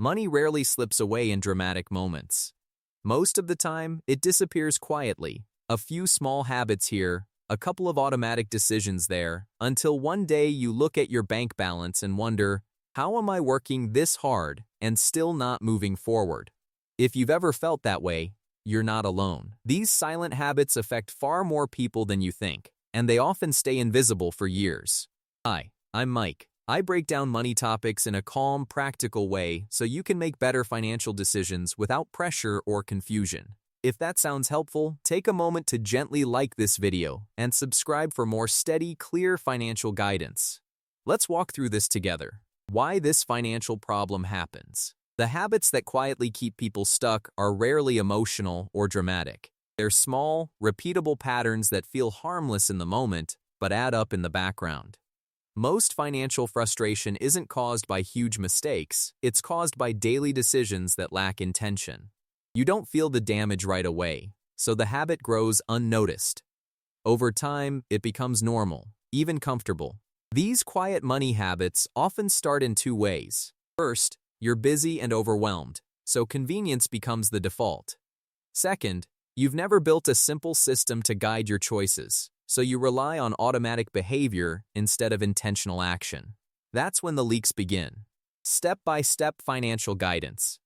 Money rarely slips away in dramatic moments. Most of the time, it disappears quietly. A few small habits here, a couple of automatic decisions there, until one day you look at your bank balance and wonder, how am I working this hard and still not moving forward? If you've ever felt that way, you're not alone. These silent habits affect far more people than you think, and they often stay invisible for years. Hi, I'm Mike. I break down money topics in a calm, practical way so you can make better financial decisions without pressure or confusion. If that sounds helpful, take a moment to gently like this video and subscribe for more steady, clear financial guidance. Let's walk through this together. Why this financial problem happens. The habits that quietly keep people stuck are rarely emotional or dramatic. They're small, repeatable patterns that feel harmless in the moment, but add up in the background. Most financial frustration isn't caused by huge mistakes, it's caused by daily decisions that lack intention. You don't feel the damage right away, so the habit grows unnoticed. Over time, it becomes normal, even comfortable. These quiet money habits often start in two ways. First, you're busy and overwhelmed, so convenience becomes the default. Second, you've never built a simple system to guide your choices, so you rely on automatic behavior instead of intentional action. That's when the leaks begin. Step-by-step financial guidance.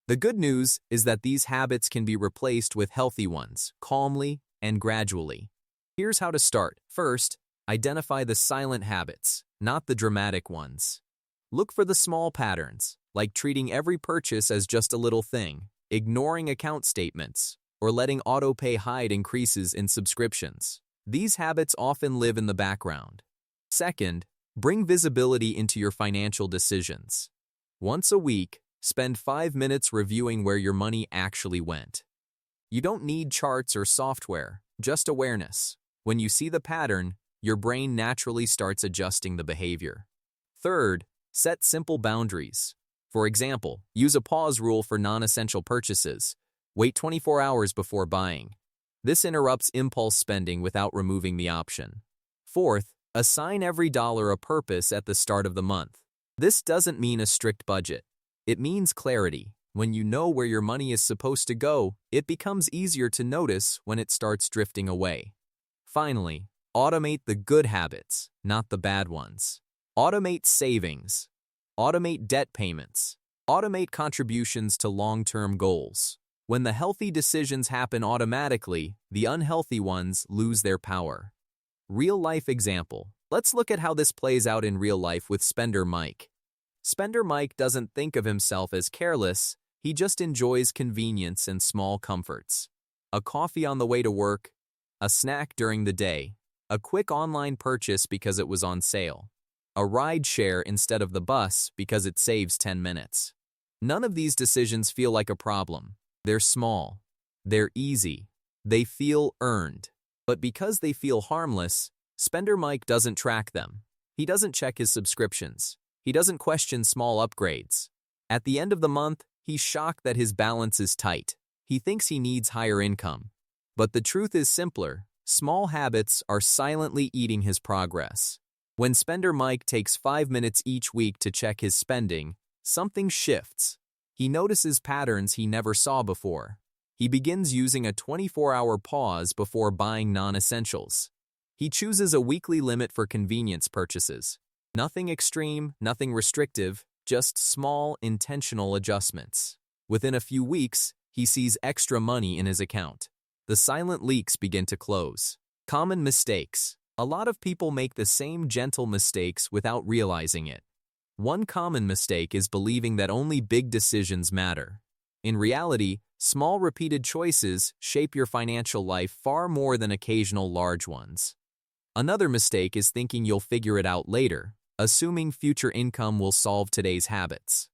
The good news is that these habits can be replaced with healthy ones, calmly and gradually. Here's how to start. First, identify the silent habits, not the dramatic ones. Look for the small patterns, like treating every purchase as just a little thing, ignoring account statements, or letting autopay hide increases in subscriptions. These habits often live in the background. Second, bring visibility into your financial decisions. Once a week, spend 5 minutes reviewing where your money actually went. You don't need charts or software, just awareness. When you see the pattern, your brain naturally starts adjusting the behavior. Third, set simple boundaries. For example, use a pause rule for non-essential purchases. Wait 24 hours before buying. This interrupts impulse spending without removing the option. Fourth, assign every dollar a purpose at the start of the month. This doesn't mean a strict budget. It means clarity. When you know where your money is supposed to go, it becomes easier to notice when it starts drifting away. Finally, automate the good habits, not the bad ones. Automate savings. Automate debt payments. Automate contributions to long-term goals. When the healthy decisions happen automatically, the unhealthy ones lose their power. Real-life example. Let's look at how this plays out in real life with Spender Mike. Spender Mike doesn't think of himself as careless, he just enjoys convenience and small comforts. A coffee on the way to work, a snack during the day, a quick online purchase because it was on sale, a ride share instead of the bus because it saves 10 minutes. None of these decisions feel like a problem. They're small. They're easy. They feel earned. But because they feel harmless, Spender Mike doesn't track them. He doesn't check his subscriptions. He doesn't question small upgrades. At the end of the month, he's shocked that his balance is tight. He thinks he needs higher income. But the truth is simpler. Small habits are silently eating his progress. When Spender Mike takes 5 minutes each week to check his spending, something shifts. He notices patterns he never saw before. He begins using a 24-hour pause before buying non-essentials. He chooses a weekly limit for convenience purchases. Nothing extreme, nothing restrictive, just small, intentional adjustments. Within a few weeks, he sees extra money in his account. The silent leaks begin to close. Common mistakes. A lot of people make the same gentle mistakes without realizing it. One common mistake is believing that only big decisions matter. In reality, small repeated choices shape your financial life far more than occasional large ones. Another mistake is thinking you'll figure it out later, assuming future income will solve today's habits.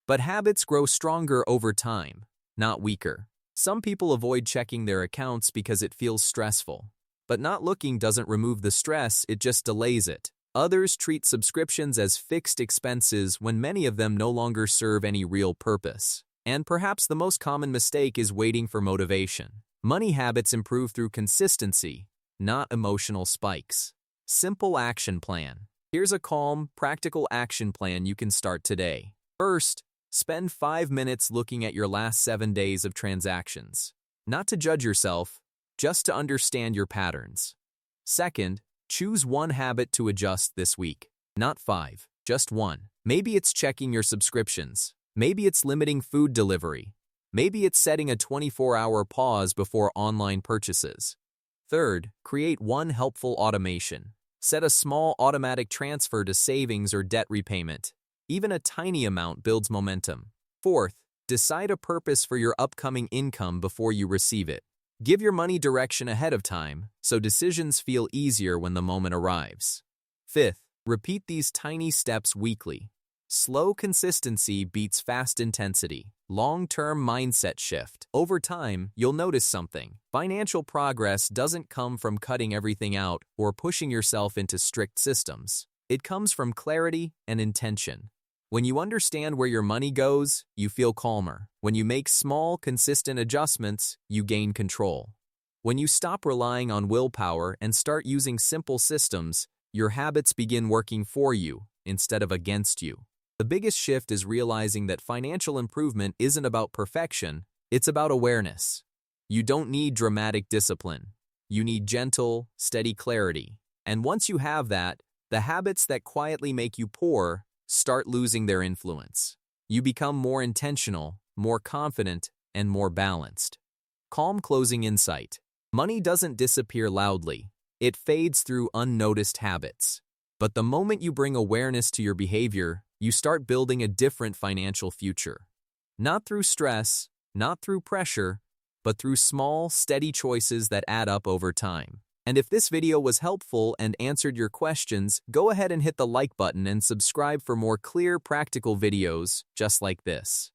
But habits grow stronger over time, not weaker. Some people avoid checking their accounts because it feels stressful. But not looking doesn't remove the stress, it just delays it. Others treat subscriptions as fixed expenses when many of them no longer serve any real purpose. And perhaps the most common mistake is waiting for motivation. Money habits improve through consistency, not emotional spikes. Simple action plan. Here's a calm, practical action plan you can start today. First, Spend 5 minutes looking at your last 7 days of transactions. Not to judge yourself, just to understand your patterns. Second, choose one habit to adjust this week. Not 5, just one. Maybe it's checking your subscriptions. Maybe it's limiting food delivery. Maybe it's setting a 24-hour pause before online purchases. Third, create one helpful automation. Set a small automatic transfer to savings or debt repayment. Even a tiny amount builds momentum. Fourth, decide a purpose for your upcoming income before you receive it. Give your money direction ahead of time, so decisions feel easier when the moment arrives. Fifth, repeat these tiny steps weekly. Slow consistency beats fast intensity. Long-term mindset shift. Over time, you'll notice something. Financial progress doesn't come from cutting everything out or pushing yourself into strict systems. It comes from clarity and intention. When you understand where your money goes, you feel calmer. When you make small, consistent adjustments, you gain control. When you stop relying on willpower and start using simple systems, your habits begin working for you instead of against you. The biggest shift is realizing that financial improvement isn't about perfection, it's about awareness. You don't need dramatic discipline. You need gentle, steady clarity. And once you have that, the habits that quietly make you poor start losing their influence. You become more intentional, more confident, and more balanced. Calm closing insight. Money doesn't disappear loudly. It fades through unnoticed habits. But the moment you bring awareness to your behavior, you start building a different financial future. Not through stress, not through pressure, but through small, steady choices that add up over time. And if this video was helpful and answered your questions, go ahead and hit the like button and subscribe for more clear, practical videos just like this.